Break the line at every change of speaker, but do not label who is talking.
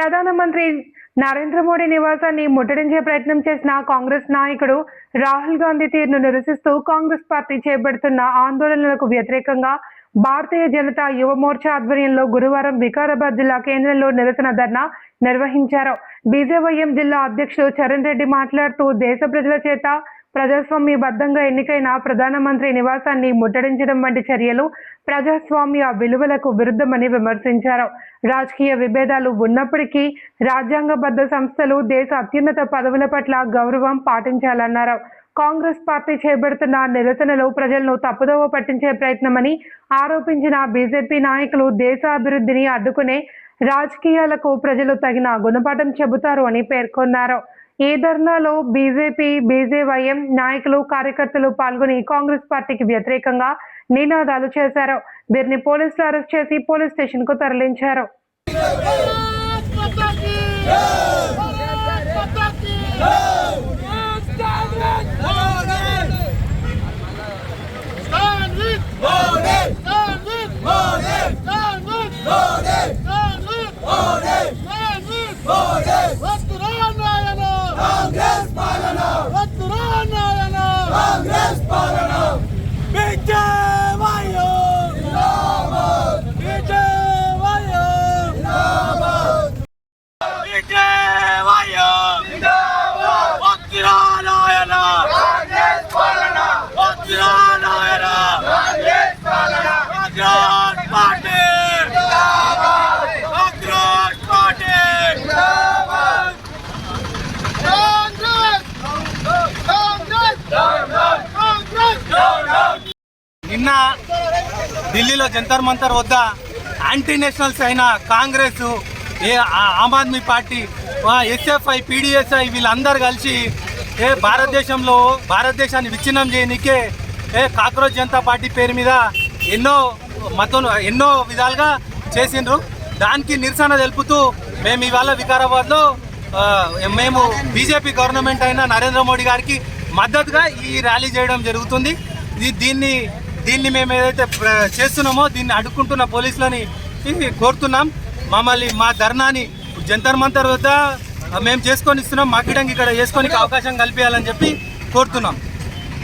ప్రధానమంత్రి నరేంద్ర మోడీ నివాసాన్ని ముట్టడించే ప్రయత్నం చేసిన కాంగ్రెస్ నాయకుడు రాహుల్ గాంధీ తీరును నిరసిస్తూ కాంగ్రెస్ పార్టీ చేపడుతున్న ఆందోళనలకు వ్యతిరేకంగా భారతీయ జనతా యువ మోర్చా ఆధ్వర్యంలో గురువారం వికారాబాద్ జిల్లా కేంద్రంలో నిరసన ధర్నా నిర్వహించారు. బీజేవైఎం జిల్లా అధ్యక్షుడు చరణ్ రెడ్డి మాట్లాడుతూ దేశ ప్రజల చేత ప్రజాస్వామ్యబద్ధంగా ఎన్నికైన ప్రధానమంత్రి నివాసాన్ని ముట్టడించడం వంటి చర్యలు ప్రజాస్వామ్య విలువలకు విరుద్ధమని విమర్శించారు. రాజకీయ విభేదాలు ఉన్నప్పటికీ రాజ్యాంగబద్ధ సంస్థలు దేశ అత్యున్నత పదవుల పట్ల గౌరవం పాటించాలన్నారు. కాంగ్రెస్ పార్టీ చేపడుతున్న నిరసనలు ప్రజలను తప్పుదోవ పట్టించే ప్రయత్నమని ఆరోపించిన బీజేపీ నాయకులు దేశ అభివృద్ధిని అడ్డుకునే రాజకీయాలకు ప్రజలు తగిన గుణపాఠం చెబుతారు అని పేర్కొన్నారు. ఈ ధర్నాలో బీజేపీ, బీజేవైఎం నాయకులు, కార్యకర్తలు పాల్గొని కాంగ్రెస్ పార్టీకి వ్యతిరేకంగా నినాదాలు చేశారు. వీరిని పోలీసులు అరెస్ట్ చేసి పోలీస్ స్టేషన్ కు తరలించారు.
నిన్న ఢిల్లీలో జంతర్ మంతర్ వద్ద యాంటీ నేషనల్స్ అయిన కాంగ్రెస్, ఆమ్ ఆద్మీ పార్టీ, ఎస్ఎఫ్ఐ, పీడీఎస్ఐ వీళ్ళందరూ కలిసి భారతదేశాన్ని విచ్ఛిన్నం చేయనికే కాక్రోచ్ జనతా పార్టీ పేరు మీద ఎన్నో విధాలుగా చేసిండ్రు. దానికి నిరసన తెలుపుతూ మేము ఇవాళ వికారాబాద్లో మేము బీజేపీ గవర్నమెంట్ అయిన నరేంద్ర మోడీ గారికి మద్దతుగా ఈ ర్యాలీ చేయడం జరుగుతుంది. దీన్ని మేము ఏదైతే చేస్తున్నామో దీన్ని అడ్డుకుంటున్న పోలీసులని కోరుతున్నాం. మా ధర్నాని జంతర్ మంతర్ వద్ద మేము చేసుకొని ఇస్తున్నాం. మాకిడంగా ఇక్కడ చేసుకొని అవకాశం కల్పించాలని చెప్పి కోరుతున్నాం.